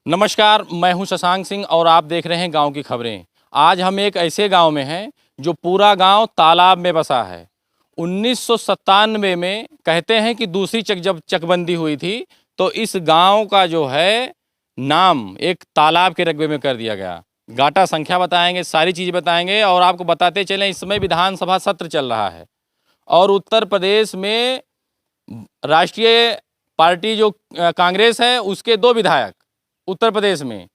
नमस्कार, मैं हूं शशांक सिंह और आप देख रहे हैं गांव की खबरें। आज हम एक ऐसे गांव में हैं जो पूरा गांव तालाब में बसा है। 1997 में कहते हैं कि दूसरी जब चकबंदी हुई थी तो इस गांव का जो है नाम एक तालाब के रकबे में कर दिया गया। गाटा संख्या बताएंगे, सारी चीज़ बताएंगे और आपको बताते चलें इस समय विधानसभा सत्र चल रहा है और उत्तर प्रदेश में राष्ट्रीय पार्टी जो कांग्रेस है उसके 2 विधायक उत्तर प्रदेश में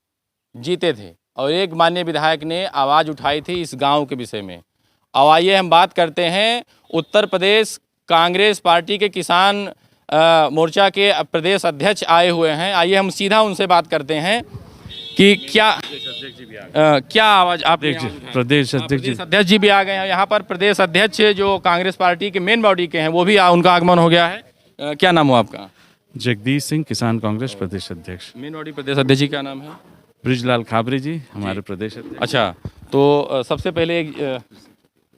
जीते थे और एक माननीय विधायक ने आवाज़ उठाई थी इस गांव के विषय में। अब आइए हम बात करते हैं उत्तर प्रदेश कांग्रेस पार्टी के किसान मोर्चा के प्रदेश अध्यक्ष आए हुए हैं। आइए हम सीधा उनसे बात करते हैं कि क्या आवाज़ आप प्रदेश अध्यक्ष जी भी आ गए हैं। यहाँ पर प्रदेश अध्यक्ष जो कांग्रेस पार्टी के मेन बॉडी के हैं वो भी उनका आगमन हो गया है। क्या नाम हो आपका? जगदीश सिंह, किसान कांग्रेस प्रदेश अध्यक्ष। मेन बॉडी प्रदेश अध्यक्ष जी क्या नाम है? ब्रिजलाल खाबरी जी, हमारे प्रदेश अध्यक्ष। अच्छा, तो सबसे पहले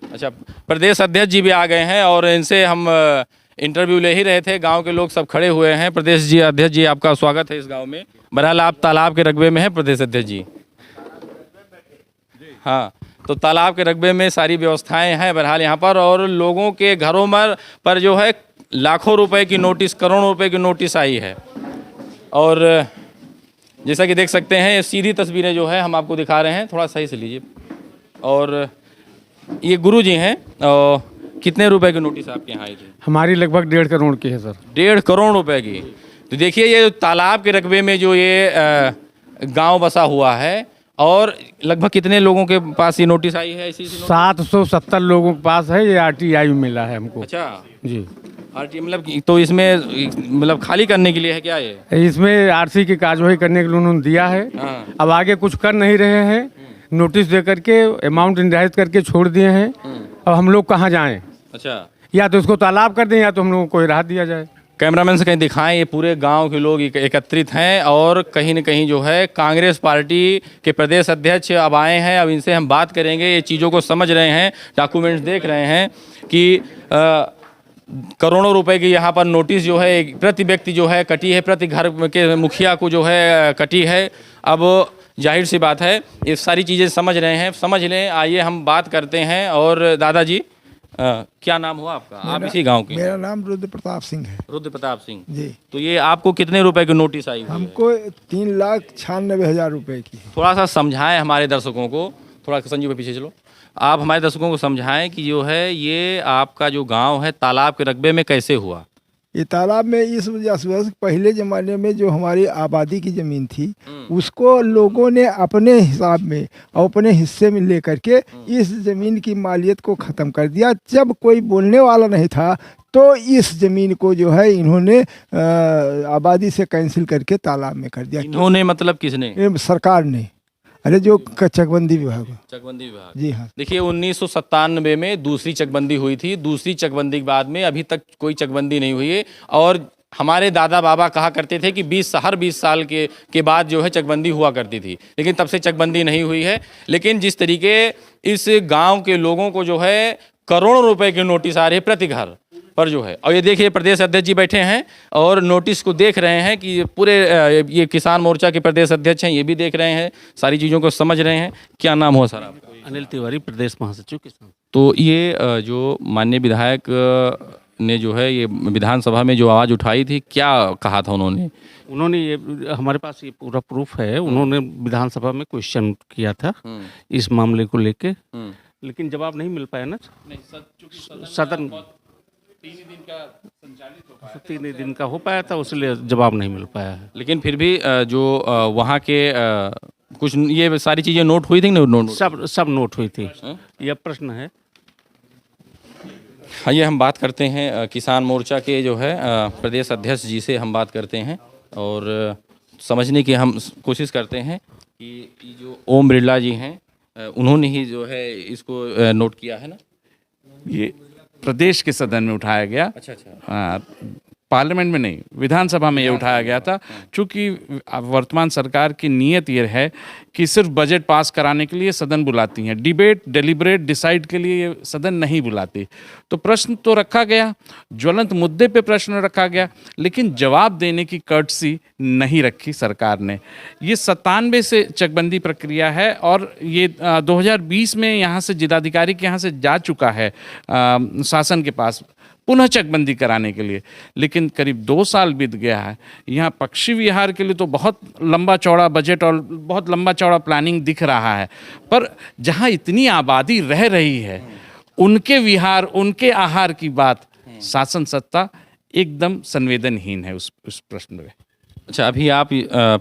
अच्छा प्रदेश अध्यक्ष जी भी आ गए हैं और इनसे हम इंटरव्यू ले ही रहे थे। गांव के लोग सब खड़े हुए हैं। प्रदेश जी अध्यक्ष जी आपका स्वागत है इस गांव में। बहरहाल आप तालाब के रकबे में हैं प्रदेश अध्यक्ष जी। हाँ, तो तालाब के रकबे में सारी व्यवस्थाएं हैं बहरहाल यहाँ पर और लोगों के घरों पर जो है लाखों रुपए की नोटिस, करोड़ों रुपए की नोटिस आई है। और जैसा कि देख सकते हैं ये सीधी तस्वीरें जो है हम आपको दिखा रहे हैं, थोड़ा सही से लीजिए। और ये गुरु जी हैं। और कितने रुपए की नोटिस आपके यहाँ आई थी? हमारी लगभग 1.5 करोड़ की है सर। 1.5 करोड़ रुपए की। तो देखिए ये तालाब के रकबे में जो ये गांव बसा हुआ है और लगभग कितने लोगों के पास ये नोटिस आई है? 770 लोगों के पास है। ये RTI मिला है हमको। अच्छा जी, RTI मतलब तो इसमें मतलब खाली करने के लिए है क्या ये? इसमें RC की कार्यवाही करने के लिए उन्होंने दिया है। हाँ। अब आगे कुछ कर नहीं रहे हैं। नोटिस दे करके अमाउंट निर्धारित करके छोड़ दिए हैं। अब हम लोग कहाँ जाएं? अच्छा, या तो इसको तालाब कर दें या तो हम लोगों को राहत दिया जाए। कैमरामैन से कहीं दिखाएं, ये पूरे गांव के लोग एकत्रित हैं और कहीं न कहीं जो है कांग्रेस पार्टी के प्रदेश अध्यक्ष अब आए हैं। अब इनसे हम बात करेंगे, ये चीज़ों को समझ रहे हैं, डॉक्यूमेंट्स देख रहे हैं कि करोड़ों रुपए की यहाँ पर नोटिस जो है प्रति व्यक्ति जो है कटी है, प्रति घर के मुखिया को जो है कटी है। अब जाहिर सी बात है ये सारी चीज़ें समझ रहे हैं, समझ लें। आइए हम बात करते हैं। और दादाजी क्या नाम हुआ आपका? आप इसी गांव के? मेरा नाम रुद्र प्रताप सिंह है। रुद्र प्रताप सिंह जी। तो ये आपको कितने रुपए की नोटिस आई हुई है? हमको 3,96,000 रुपए की। थोड़ा सा समझाएं हमारे दर्शकों को, थोड़ा संजीव पे पीछे चलो। आप हमारे दर्शकों को समझाएं कि जो है ये आपका जो गांव है तालाब के रकबे में कैसे हुआ? ये तालाब में इस वजह से पहले ज़माने में जो हमारी आबादी की ज़मीन थी उसको लोगों ने अपने हिसाब में और अपने हिस्से में लेकर के इस ज़मीन की मालियत को ख़त्म कर दिया। जब कोई बोलने वाला नहीं था तो इस ज़मीन को जो है इन्होंने आबादी से कैंसिल करके तालाब में कर दिया। इन्होंने मतलब किसने? सरकार ने। अरे जो चकबंदी विभाग। चकबंदी विभाग। जी हाँ। देखिए 1997 में दूसरी चकबंदी हुई थी। दूसरी चकबंदी के बाद में अभी तक कोई चकबंदी नहीं हुई है और हमारे दादा बाबा कहा करते थे कि हर 20 साल के बाद जो है चकबंदी हुआ करती थी, लेकिन तब से चकबंदी नहीं हुई है। लेकिन जिस तरीके इस गाँव के लोगों को जो है करोड़ों रुपए की नोटिस आ रही है प्रति घर पर जो है। और ये देखिए प्रदेश अध्यक्ष जी बैठे हैं और नोटिस को देख रहे हैं कि पूरे ये किसान मोर्चा के प्रदेश अध्यक्ष हैं, ये भी देख रहे हैं, सारी चीज़ों को समझ रहे हैं। क्या नाम हो सर आपका? अनिल तिवारी, प्रदेश महासचिव किसान। तो ये जो माननीय विधायक ने जो है ये विधानसभा में जो आवाज़ उठाई थी, क्या कहा था उन्होंने? ये हमारे पास ये पूरा प्रूफ है। उन्होंने विधानसभा में क्वेश्चन किया था इस मामले को लेके, लेकिन जवाब नहीं मिल पाया ना। सदन 3 ही दिन का हो पाया था, इसलिए जवाब नहीं मिल पाया है। लेकिन फिर भी जो वहाँ के कुछ ये सारी चीज़ें नोट हुई थी ना? सब नोट हुई थी। यह प्रश्न है। आइए हम बात करते हैं किसान मोर्चा के जो है प्रदेश अध्यक्ष जी से हम बात करते हैं और समझने की हम कोशिश करते हैं कि जो ओम बिरला जी हैं उन्होंने ही जो है इसको नोट किया है ना? ये प्रदेश के सदन में उठाया गया। अच्छा। हाँ, पार्लियामेंट में नहीं, विधानसभा में ये उठाया गया था। चूंकि वर्तमान सरकार की नीयत ये है कि सिर्फ बजट पास कराने के लिए सदन बुलाती हैं, डिबेट, डेलिब्रेट, डिसाइड के लिए ये सदन नहीं बुलाती। तो प्रश्न तो रखा गया, ज्वलंत मुद्दे पे प्रश्न रखा गया, लेकिन जवाब देने की कर्टसी नहीं रखी सरकार ने। ये 97 से चकबंदी प्रक्रिया है और ये 2020 में यहाँ से जिलाधिकारी के यहाँ से जा चुका है शासन के पास पुनः चकबंदी कराने के लिए, लेकिन करीब 2 साल बीत गया है। यहाँ पक्षी विहार के लिए तो बहुत लंबा चौड़ा बजट और बहुत लंबा चौड़ा प्लानिंग दिख रहा है, पर जहाँ इतनी आबादी रह रही है उनके विहार, उनके आहार की बात शासन सत्ता एकदम संवेदनहीन है उस प्रश्न में। अच्छा, अभी आप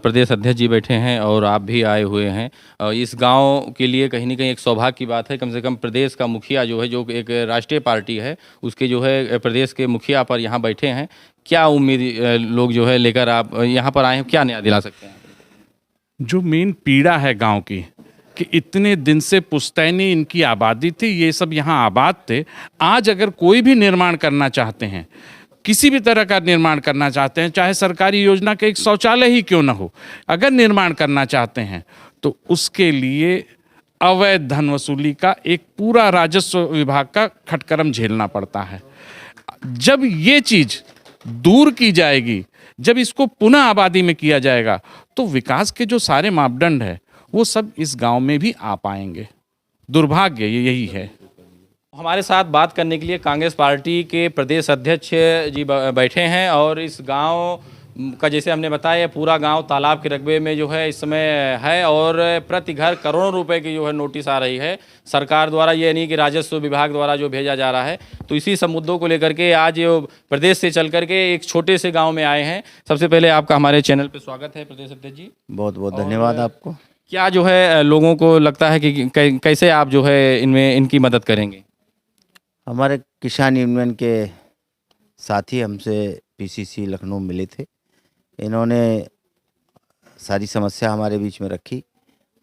प्रदेश अध्यक्ष जी बैठे हैं और आप भी आए हुए हैं। इस गांव के लिए कहीं ना कहीं एक सौभाग्य की बात है, कम से कम प्रदेश का मुखिया जो है, जो एक राष्ट्रीय पार्टी है, उसके जो है प्रदेश के मुखिया पर यहाँ बैठे हैं। क्या उम्मीद लोग जो है लेकर आप यहाँ पर आए हैं, क्या नया दिला सकते हैं? जो मेन पीड़ा है गांव की कि इतने दिन से पुश्तैनी इनकी आबादी थी, ये सब यहाँ आबाद थे। आज अगर कोई भी निर्माण करना चाहते हैं, किसी भी तरह का निर्माण करना चाहते हैं, चाहे सरकारी योजना का एक शौचालय ही क्यों ना हो, अगर निर्माण करना चाहते हैं तो उसके लिए अवैध धन वसूली का एक पूरा राजस्व विभाग का खटकरम झेलना पड़ता है। जब ये चीज़ दूर की जाएगी, जब इसको पुनः आबादी में किया जाएगा, तो विकास के जो सारे मापदंड है वो सब इस गांव में भी आ पाएंगे। दुर्भाग्य यही है। हमारे साथ बात करने के लिए कांग्रेस पार्टी के प्रदेश अध्यक्ष जी बैठे हैं और इस गांव का, जैसे हमने बताया, पूरा गांव तालाब के रकबे में जो है इस समय है और प्रति घर करोड़ों रुपए की जो है नोटिस आ रही है सरकार द्वारा। ये नहीं कि राजस्व विभाग द्वारा जो भेजा जा रहा है। तो इसी सब मुद्दों को लेकर के आज प्रदेश से चल करके एक छोटे से गाँव में आए हैं। सबसे पहले आपका हमारे चैनल पर स्वागत है प्रदेश अध्यक्ष जी। बहुत बहुत धन्यवाद आपको। क्या जो है लोगों को लगता है कि कैसे आप जो है इनमें इनकी मदद करेंगे? हमारे किसान यूनियन के साथी हमसे पीसीसी लखनऊ मिले थे, इन्होंने सारी समस्या हमारे बीच में रखी।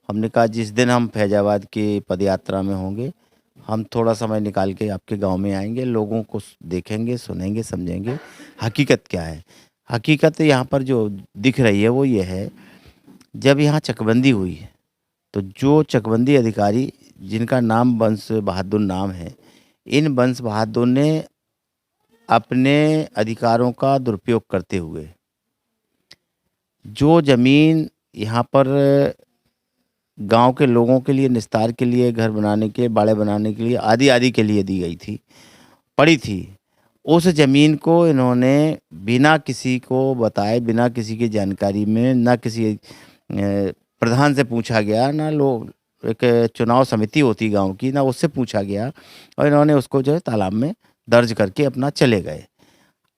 हमने कहा जिस दिन हम फैजाबाद की पदयात्रा में होंगे, हम थोड़ा समय निकाल के आपके गांव में आएंगे, लोगों को देखेंगे, सुनेंगे, समझेंगे हकीकत क्या है। हकीकत यहाँ पर जो दिख रही है वो ये है, जब यहाँ चकबंदी हुई है तो जो चकबंदी अधिकारी जिनका नाम बंस बहादुर नाम है, इन बंस बहादुर ने अपने अधिकारों का दुरुपयोग करते हुए जो ज़मीन यहाँ पर गांव के लोगों के लिए निस्तार के लिए, घर बनाने के, बाड़े बनाने के लिए, आदि आदि के लिए दी गई थी, पड़ी थी, उस ज़मीन को इन्होंने बिना किसी को बताए, बिना किसी की जानकारी में, ना किसी प्रधान से पूछा गया, ना लोग एक चुनाव समिति होती गांव की, ना उससे पूछा गया, और इन्होंने उसको जो है तालाब में दर्ज करके अपना चले गए।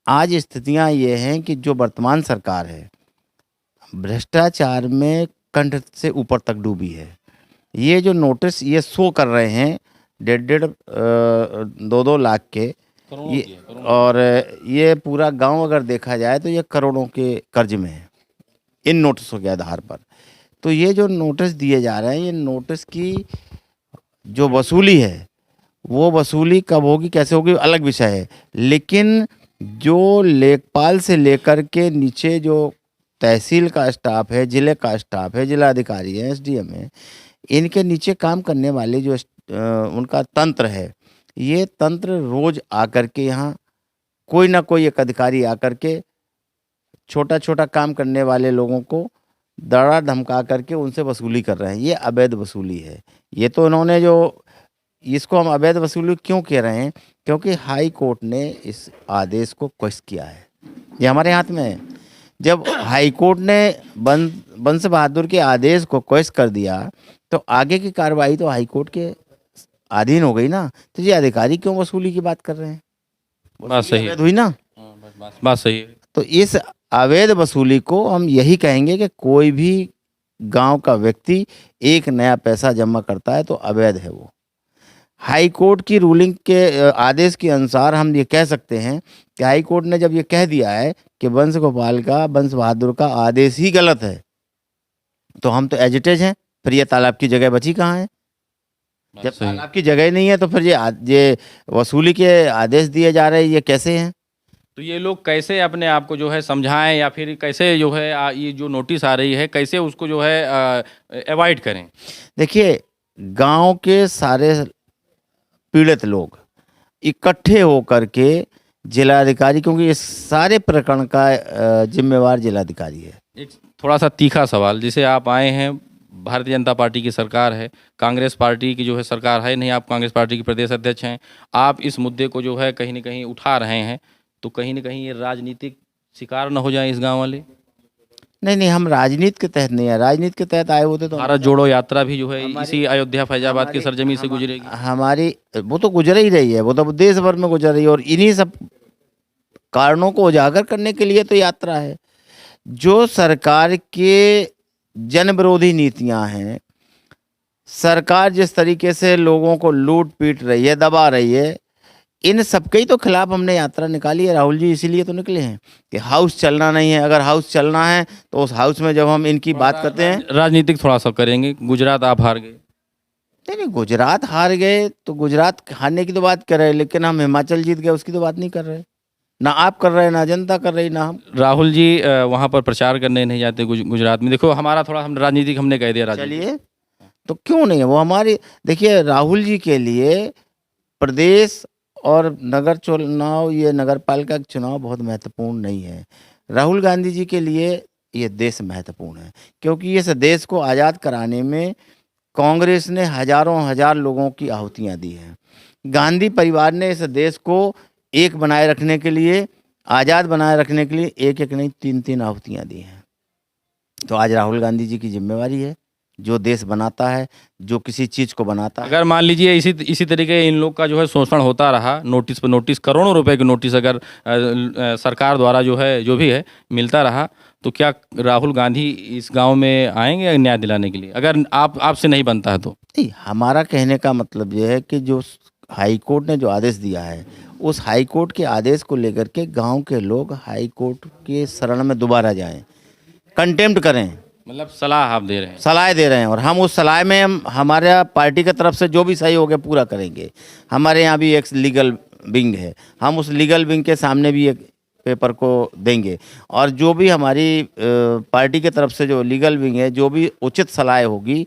आज स्थितियां ये हैं कि जो वर्तमान सरकार है भ्रष्टाचार में कंठ से ऊपर तक डूबी है। ये जो नोटिस ये शो कर रहे हैं 1.5-2 लाख के, और ये पूरा गांव अगर देखा जाए तो ये करोड़ों के कर्ज में है इन नोटिसों के आधार पर। तो ये जो नोटिस दिए जा रहे हैं, ये नोटिस की जो वसूली है वो वसूली कब होगी, कैसे होगी, अलग विषय है। लेकिन जो लेखपाल से लेकर के नीचे जो तहसील का स्टाफ है, जिले का स्टाफ है, जिला अधिकारी है, एसडीएम है, इनके नीचे काम करने वाले जो उनका तंत्र है, ये तंत्र रोज आकर के यहाँ कोई ना कोई एक अधिकारी आकर के छोटा छोटा काम करने वाले लोगों को दड़ा धमका करके उनसे वसूली कर रहे हैं। ये अवैध वसूली है। ये तो इन्होंने जो इसको हम अवैध वसूली क्यों कह रहे हैं, क्योंकि हाई कोर्ट ने इस आदेश को क्वेश्चन किया है। ये हमारे हाथ में है। जब हाई कोर्ट ने बंस बहादुर के आदेश को क्वेश्चन कर दिया तो आगे की कार्रवाई तो हाई कोर्ट के अधीन हो गई ना। तो ये अधिकारी क्यों वसूली की बात कर रहे हैं? बात सही है, हुई ना, बात सही है। तो इस अवैध वसूली को हम यही कहेंगे कि कोई भी गांव का व्यक्ति एक नया पैसा जमा करता है तो अवैध है वो। हाई कोर्ट की रूलिंग के आदेश के अनुसार हम ये कह सकते हैं कि हाई कोर्ट ने जब ये कह दिया है कि बंस बहादुर का आदेश ही गलत है, तो हम तो एजिटेज हैं। फिर ये तालाब की जगह बची कहाँ है? जब तालाब की जगह नहीं है तो फिर ये वसूली के आदेश दिए जा रहे हैं, ये कैसे हैं? तो ये लोग कैसे अपने आप को जो है समझाएं या फिर कैसे जो है ये जो नोटिस आ रही है कैसे उसको जो है अवॉइड करें? देखिए, गांव के सारे पीड़ित लोग इकट्ठे होकर के जिलाधिकारी, क्योंकि ये सारे प्रकरण का जिम्मेवार जिलाधिकारी है। एक थोड़ा सा तीखा सवाल, जिसे आप आए हैं, भारतीय जनता पार्टी की सरकार है, कांग्रेस पार्टी की जो है सरकार है नहीं, आप कांग्रेस पार्टी के प्रदेश अध्यक्ष हैं, आप इस मुद्दे को जो है कहीं न कहीं उठा रहे हैं, तो कहीं न कहीं ये राजनीतिक शिकार न हो जाए इस गांव वाले? नहीं, हम राजनीति के तहत नहीं है, राजनीति के तहत आए होते तो भारत जोड़ो यात्रा भी जो है इसी अयोध्या फैजाबाद की सरजमी से गुजरेगी। हमारी वो तो गुजर ही रही है, वो तो देश भर में गुजर रही है, और इन्हीं सब कारणों को उजागर करने के लिए तो यात्रा है। जो सरकार के जन विरोधी नीतियां हैं, सरकार जिस तरीके से लोगों को लूट पीट रही है, दबा रही है, इन सबके ही तो खिलाफ हमने यात्रा निकाली है राहुल जी। इसीलिए तो निकले हैं कि हाउस चलना नहीं है। अगर हाउस चलना है तो उस हाउस में जब हम इनकी बात करते हैं, राजनीतिक थोड़ा सा करेंगे। गुजरात आप हार गए। नहीं, गुजरात हार गए तो गुजरात हारने की तो बात कर रहे हैं, लेकिन हम हिमाचल जीत गए उसकी तो बात नहीं कर रहे। ना आप कर रहे हैं, ना जनता कर रही, ना हम। राहुल जी वहाँ पर प्रचार करने नहीं जाते गुजरात में। देखो हमारा थोड़ा हम राजनीतिक हमने कह दिया राजनीतिक। चलिए, तो क्यों नहीं है वो हमारी। देखिए, राहुल जी के लिए प्रदेश और नगर चुनाव, ये नगर पालिका का चुनाव बहुत महत्वपूर्ण नहीं है। राहुल गांधी जी के लिए ये देश महत्वपूर्ण है, क्योंकि इस देश को आज़ाद कराने में कांग्रेस ने हजारों हजार लोगों की आहुतियाँ दी हैं। गांधी परिवार ने इस देश को एक बनाए रखने के लिए, आज़ाद बनाए रखने के लिए एक एक नहीं 3-3 आहुतियाँ दी हैं। तो आज राहुल गांधी जी की जिम्मेवारी है, जो देश बनाता है, जो किसी चीज़ को बनाता है। अगर मान लीजिए इसी तरीके इन लोग का जो है शोषण होता रहा, नोटिस पर नोटिस, करोड़ों रुपए के नोटिस अगर सरकार द्वारा जो है जो भी है मिलता रहा, तो क्या राहुल गांधी इस गांव में आएंगे न्याय दिलाने के लिए, अगर आपसे नहीं बनता है तो? नहीं, हमारा कहने का मतलब ये है कि जो हाई कोर्ट ने जो आदेश दिया है, उस हाई कोर्ट के आदेश को लेकर के गांव के लोग हाई कोर्ट के शरण में दोबारा जाएं, कंटेम्प्ट करें। मतलब सलाह आप दे रहे हैं? सलाह दे रहे हैं, और हम उस सलाह में हमारा पार्टी की तरफ से जो भी सही होगा पूरा करेंगे। हमारे यहाँ भी एक लीगल विंग है, हम उस लीगल विंग के सामने भी एक पेपर को देंगे, और जो भी हमारी पार्टी की तरफ से जो लीगल विंग है, जो भी उचित सलाह होगी,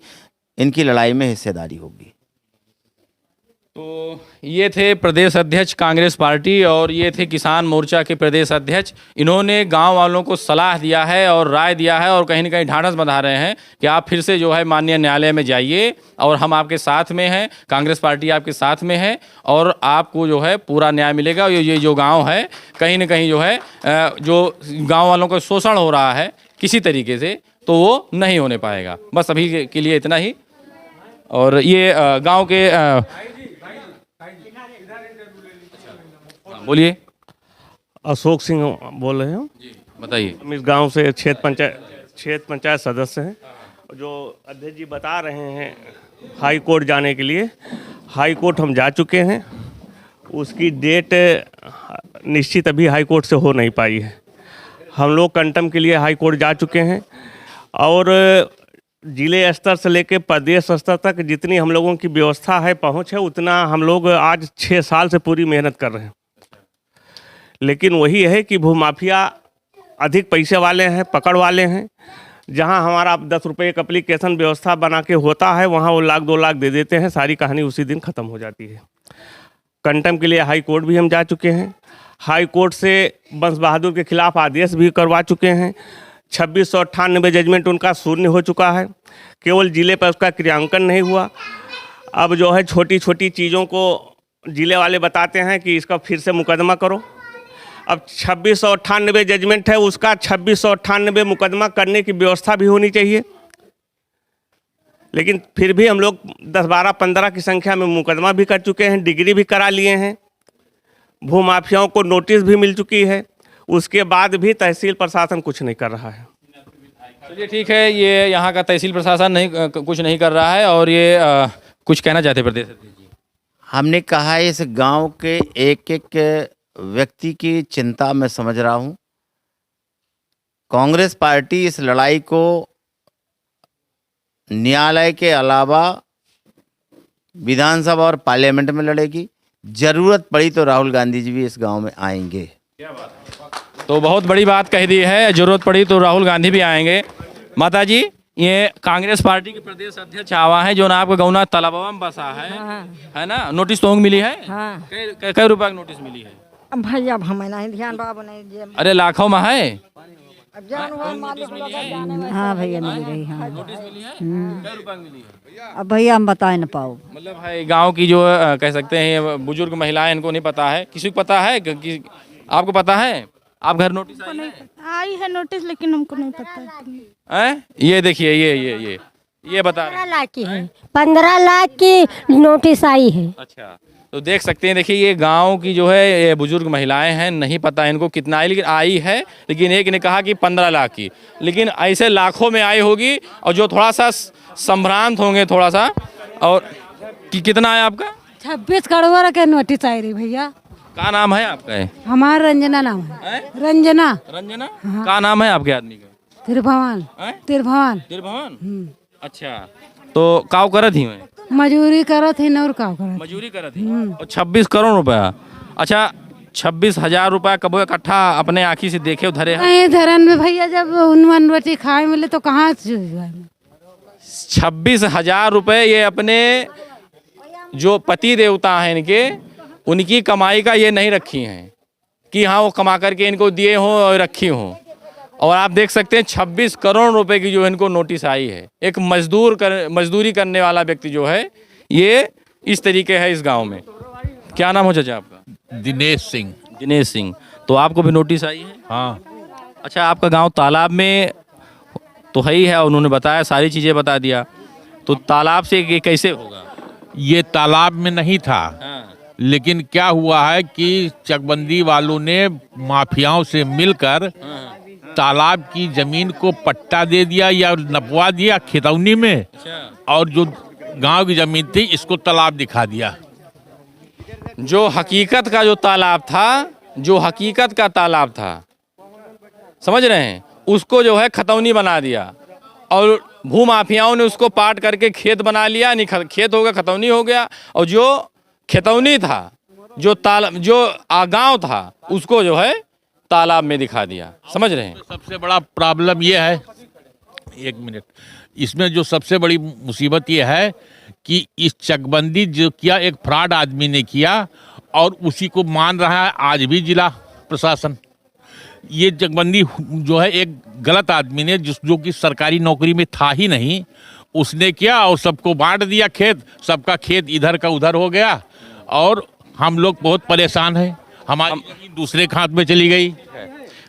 इनकी लड़ाई में हिस्सेदारी होगी। तो ये थे प्रदेश अध्यक्ष कांग्रेस पार्टी और ये थे किसान मोर्चा के प्रदेश अध्यक्ष। इन्होंने गांव वालों को सलाह दिया है और राय दिया है और कहीं न कहीं ढाढ़स बंधा रहे हैं कि आप फिर से जो है माननीय न्यायालय में जाइए और हम आपके साथ में हैं, कांग्रेस पार्टी आपके साथ में है और आपको जो है पूरा न्याय मिलेगा। ये जो गाँव है कहीं न कहीं जो है जो गाँव वालों का शोषण हो रहा है किसी तरीके से, तो वो नहीं होने पाएगा। बस अभी के लिए इतना ही। और ये गाँव के बोलिए। अशोक सिंह बोल रहे हैं जी, बताइए। हम इस गांव से क्षेत्र पंचायत सदस्य हैं। जो अध्यक्ष जी बता रहे हैं हाई कोर्ट जाने के लिए, हाई कोर्ट हम जा चुके हैं, उसकी डेट निश्चित अभी हाई कोर्ट से हो नहीं पाई है। हम लोग कंटम के लिए हाई कोर्ट जा चुके हैं और जिले स्तर से लेकर प्रदेश स्तर तक जितनी हम लोगों की व्यवस्था है, पहुंच है, उतना हम लोग आज 6 साल से पूरी मेहनत कर रहे हैं। लेकिन वही है कि भूमाफिया अधिक पैसे वाले हैं, पकड़ वाले हैं। जहां हमारा 10 रुपये एक एप्लीकेशन व्यवस्था बना के होता है, वहां वो 1-2 लाख दे देते हैं, सारी कहानी उसी दिन ख़त्म हो जाती है। कंटम के लिए हाई कोर्ट भी हम जा चुके हैं। हाई कोर्ट से बंस बहादुर के खिलाफ आदेश भी करवा चुके हैं। 2698 जजमेंट उनका शून्य हो चुका है, केवल ज़िले पर उसका क्रियांकन नहीं हुआ। अब जो है छोटी छोटी चीज़ों को ज़िले वाले बताते हैं कि इसका फिर से मुकदमा करो। अब 2698 जजमेंट है, उसका 2698 मुकदमा करने की व्यवस्था भी होनी चाहिए। लेकिन फिर भी हम लोग 10, 12, 15 की संख्या में मुकदमा भी कर चुके हैं, डिग्री भी करा लिए हैं, भूमाफियाओं को नोटिस भी मिल चुकी है। उसके बाद भी तहसील प्रशासन कुछ नहीं कर रहा है। चलिए ठीक है, ये यहाँ का तहसील प्रशासन कुछ नहीं कर रहा है और ये कुछ कहना चाहते प्रदेश अध्यक्ष जी? हमने कहा है इस गांव के एक एक व्यक्ति की चिंता मैं समझ रहा हूं। कांग्रेस पार्टी इस लड़ाई को न्यायालय के अलावा विधानसभा और पार्लियामेंट में लड़ेगी। जरूरत पड़ी तो राहुल गांधी जी भी इस गांव में आएंगे। क्या बात है। तो बहुत बड़ी बात कह दी है, जरूरत पड़ी तो राहुल गांधी भी आएंगे। माता जी, ये कांग्रेस पार्टी के प्रदेश अध्यक्ष आवा है जो ना आपका गौना तालाबवा में बसा है ना? नोटिस तो मिली है? हाँ। कई रुपए की नोटिस मिली है? अब भैया अब हमें नहीं ध्यान बाबू नहीं जे अरे लाखों में है। अब जान वो मालिक लोग जाने में। हाँ भैया मिल रही। हाँ नोटिस मिली है? कई रुपए की मिली है? अब भैया हम बता नहीं पाओ। मतलब है गांव की जो कह सकते हैं बुजुर्ग महिलाएं, इनको नहीं पता है। किसी को पता है कि आपको पता है? आप घर नोटिस आई है? आई है नोटिस, लेकिन हमको नहीं पता हैं? ये देखिए, ये बता रहे हैं। 15 लाख की है। 15 लाख की नोटिस आई है। अच्छा, तो देख सकते हैं, देखिए ये गांव की जो है ये बुजुर्ग महिलाएं हैं, नहीं पता इनको कितना आई, लेकिन आई है। लेकिन एक ने कहा कि 15 लाख की, लेकिन ऐसे लाखों में आई होगी। और जो थोड़ा सा संभ्रांत होंगे थोड़ा सा, और कि कितना है आपका? 26 करोड़ के नोटिस आई रही भैया। क्या नाम है आपका? हमारा रंजना नाम है। रंजना। रंजना? क्या नाम है आपके आदमी का? त्रिभुवन। त्रिभुवन। त्रिभुवन। अच्छा, तो काव करत ही मैं मजूरी करत ही और का करत। मजूरी करत ही। और 26 करोड़ रुपया। अच्छा, 26,000 रुपया कबो इकट्ठा अपने आँखी से देखे धरे हैं? नहीं धरन में भैया, जब उनवन रोटी खाए मिले तो कहाँ से 26,000 रुपये ये अपने जो पति देवता हैं इनके, उनकी कमाई का ये नहीं रखी हैं कि हाँ वो कमा करके इनको दिए हों और रखी हों। और आप देख सकते हैं 26 करोड़ रुपए की जो इनको नोटिस आई है। एक मजदूरी करने वाला व्यक्ति जो है, ये इस तरीके है इस गांव में। क्या नाम हो चाचा आपका? दिनेश सिंह। दिनेश सिंह। तो आपको भी नोटिस आई है? हाँ। अच्छा, आपका गांव तालाब में तो है ही है, उन्होंने बताया, सारी चीज़ें बता दिया। तो तालाब से ये कैसे होगा? ये तालाब में नहीं था। हाँ। लेकिन क्या हुआ है कि चकबंदी वालों ने माफियाओं से मिलकर तालाब की जमीन को पट्टा दे दिया या नपवा दिया खितौनी में। अच्छा। और जो गांव की जमीन थी इसको तालाब दिखा दिया। जो हकीकत का जो तालाब था, जो हकीकत का तालाब था, समझ रहे हैं, उसको जो है खतौनी बना दिया। और भूमाफियाओं ने उसको पाट करके खेत बना लिया। नहीं, खेत हो गया, खतौनी हो गया। और जो खतौनी था, जो गांव था, उसको जो है तालाब में दिखा दिया। समझ रहे हैं? सबसे बड़ा प्रॉब्लम ये है, एक मिनट, इसमें जो सबसे बड़ी मुसीबत ये है कि इस चकबंदी जो किया एक फ्रॉड आदमी ने किया और उसी को मान रहा है आज भी जिला प्रशासन। ये चकबंदी जो है एक गलत आदमी ने जो कि सरकारी नौकरी में था ही नहीं, उसने किया और सबको बांट दिया खेत। सबका खेत इधर का उधर हो गया और हम लोग बहुत परेशान हैं। हमारी जमीन दूसरे खात में चली गई।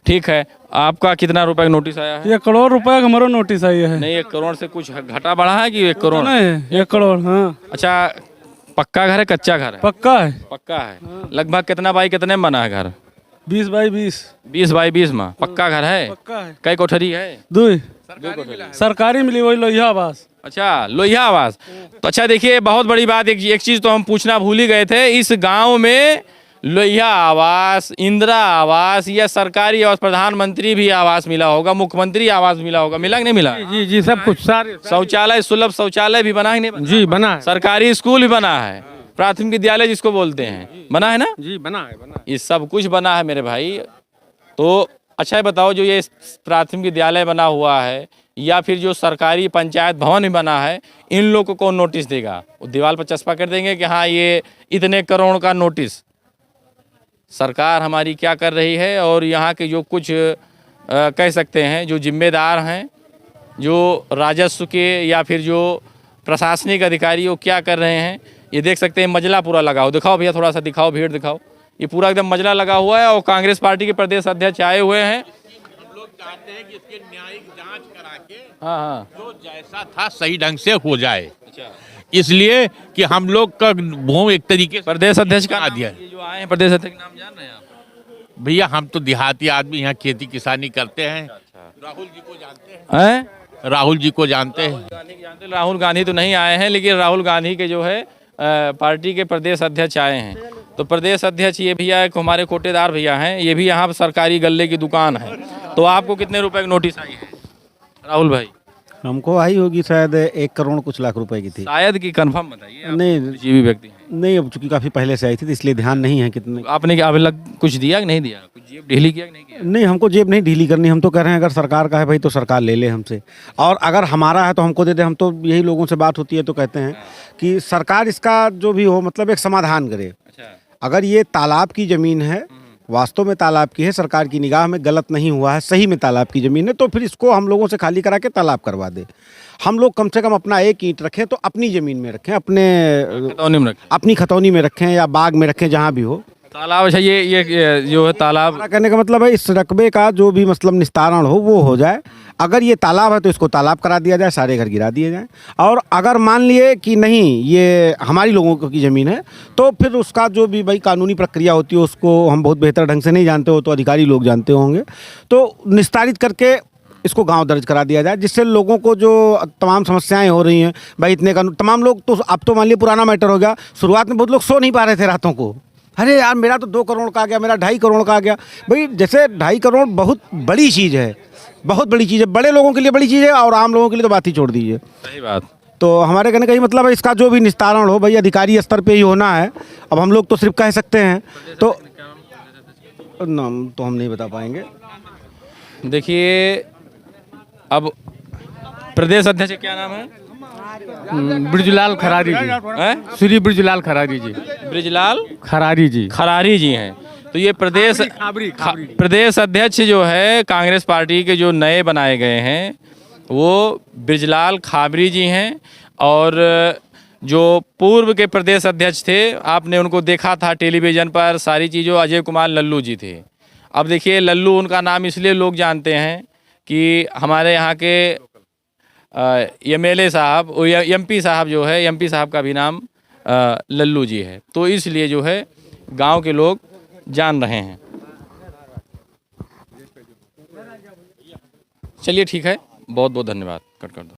ठीक है, आपका कितना रुपए का नोटिस आया है? 1 करोड़ रुपए का हमारा नोटिस आई है। नहीं, 1 करोड़ से कुछ घटा बढ़ा है कि 1 करोड़? नहीं, 1 करोड़। हाँ। अच्छा, पक्का घर है कच्चा घर है? पक्का है। पक्का है। लगभग कितना बाई कितने में बना है घर? 20 बाई 20। 20 बाई 20 में पक्का घर है? पक्का है। कई कोठरी है? 2 सरकारी मिली, वही लोहिया आवास। अच्छा, लोहिया आवास। तो अच्छा देखिए, बहुत बड़ी बात, एक चीज़ तो हम पूछना भूल ही गए थे। इस गांव में लोहिया आवास, इंदिरा आवास या सरकारी आवास, प्रधानमंत्री भी आवास मिला होगा, मुख्यमंत्री आवास मिला होगा, मिला कि नहीं मिला? जी जी, सब कुछ सारे। शौचालय, सुलभ शौचालय भी बना है कि नहीं बना? जी बना है। सरकारी स्कूल भी बना है, प्राथमिक विद्यालय जिसको बोलते हैं, बना है ना? जी बना है। ये सब कुछ बना है मेरे भाई। तो अच्छा है, बताओ, जो ये प्राथमिक विद्यालय बना हुआ है या फिर जो सरकारी पंचायत भवन भी बना है, इन लोग को कौन नोटिस देगा? वो दीवार पर चस्पा कर देंगे कि हाँ ये इतने करोड़ का नोटिस। सरकार हमारी क्या कर रही है और यहाँ के जो कुछ कह सकते हैं जो जिम्मेदार हैं, जो राजस्व के या फिर जो प्रशासनिक अधिकारी, वो क्या कर रहे हैं, ये देख सकते हैं। मजला पूरा लगा हो, दिखाओ भैया, थोड़ा सा दिखाओ, भीड़ दिखाओ। ये पूरा एकदम मजला लगा हुआ है और कांग्रेस पार्टी के प्रदेश अध्यक्ष आए हुए हैं। हम लोग चाहते हैं कि इसके न्यायिक जांच करा के हाँ, जो जैसा था सही ढंग से हो जाए। इसलिए कि हम लोग का भूमि एक तरीके से प्रदेश अध्यक्ष का दिया। ये जो आए हैं प्रदेश अध्यक्ष, नाम जान रहे हैं आप? भैया हम तो देहाती आदमी, यहाँ खेती किसानी करते हैं। राहुल जी को जानते हैं? राहुल जी को जानते हैं। जानते। राहुल गांधी तो नहीं आए हैं, लेकिन राहुल गांधी के जो है पार्टी के प्रदेश अध्यक्ष आए हैं। तो प्रदेश अध्यक्ष ये भैया एक हमारे कोटेदार भैया हैं, ये भी यहाँ सरकारी गल्ले की दुकान है। तो आपको कितने रुपए की नोटिस आई है राहुल भाई? हमको आई होगी शायद 1 करोड़ कुछ लाख रुपए की थी। शायद की कंफर्म बताइए, आप नहीं बुद्धिजीवी व्यक्ति हैं। नहीं, अब चूंकि काफ़ी पहले से आई थी तो इसलिए ध्यान नहीं है कितने। आपने क्या अभी लग कुछ दिया कि नहीं दिया, कुछ जेब ढीली किया कि नहीं किया? नहीं, हमको जेब नहीं ढीली करनी, हम तो कह रहे हैं अगर सरकार का है भाई तो सरकार ले ले हमसे, और अगर हमारा है तो हमको दे दे। हम तो यही लोगों से बात होती है तो कहते हैं कि सरकार इसका जो भी हो मतलब एक समाधान करे। अगर ये तालाब की ज़मीन है, वास्तव में तालाब की है, सरकार की निगाह में गलत नहीं हुआ है, सही में तालाब की ज़मीन है, तो फिर इसको हम लोगों से खाली करा के तालाब करवा दे। हम लोग कम से कम अपना 1 ईंट रखें तो अपनी ज़मीन में रखें, अपने खतौनी में रखें, अपनी खतौनी में रखें या बाग में रखें, जहाँ भी हो। तालाब अच्छा, ये जो है तालाब, कहने का मतलब है इस रकबे का जो भी मतलब निस्तारण हो वो हो जाए। अगर ये तालाब है तो इसको तालाब करा दिया जाए, सारे घर गिरा दिए जाएं। और अगर मान लिए कि नहीं ये हमारी लोगों की ज़मीन है तो फिर उसका जो भी भाई कानूनी प्रक्रिया होती है उसको हम बहुत बेहतर ढंग से नहीं जानते हो, तो अधिकारी लोग जानते होंगे, तो निस्तारित करके इसको गांव दर्ज करा दिया जाए, जिससे लोगों को जो तमाम समस्याएं हो रही हैं भाई इतने का तमाम लोग तो अब तो मान लिया पुराना मैटर हो गया। शुरुआत में बहुत लोग सो नहीं पा रहे थे रातों को, अरे यार मेरा तो 2 करोड़ का आ गया, मेरा 2.5 करोड़ का आ गया। भाई जैसे 2.5 करोड़ बहुत बड़ी चीज़ है, बहुत बड़ी चीज़ है, बड़े लोगों के लिए बड़ी चीज़ है और आम लोगों के लिए तो बात ही छोड़ दीजिए। सही बात। तो हमारे कहने का ये मतलब है इसका जो भी निस्तारण हो भाई अधिकारी स्तर पे ही होना है। अब हम लोग तो सिर्फ कह सकते हैं, तो नाम तो हम नहीं बता पाएंगे। देखिए अब प्रदेश अध्यक्ष क्या नाम है? ब्रिजलाल खरारी जी, हैं? श्री ब्रिजलाल खरारी जी, ब्रिजलाल खरारी जी, खरारी जी हैं। तो ये प्रदेश अध्यक्ष जो है कांग्रेस पार्टी के जो नए बनाए गए हैं वो ब्रिजलाल खाबरी जी हैं, और जो पूर्व के प्रदेश अध्यक्ष थे आपने उनको देखा था टेलीविज़न पर सारी चीज़ों, अजय कुमार लल्लू जी थे। अब देखिए लल्लू उनका नाम इसलिए लोग जानते हैं कि हमारे यहाँ के MLA साहब, MP साहब जो है, MP साहब का भी नाम लल्लू जी है, तो इसलिए जो है गांव के लोग जान रहे हैं। चलिए ठीक है, बहुत बहुत धन्यवाद, कट कर दो।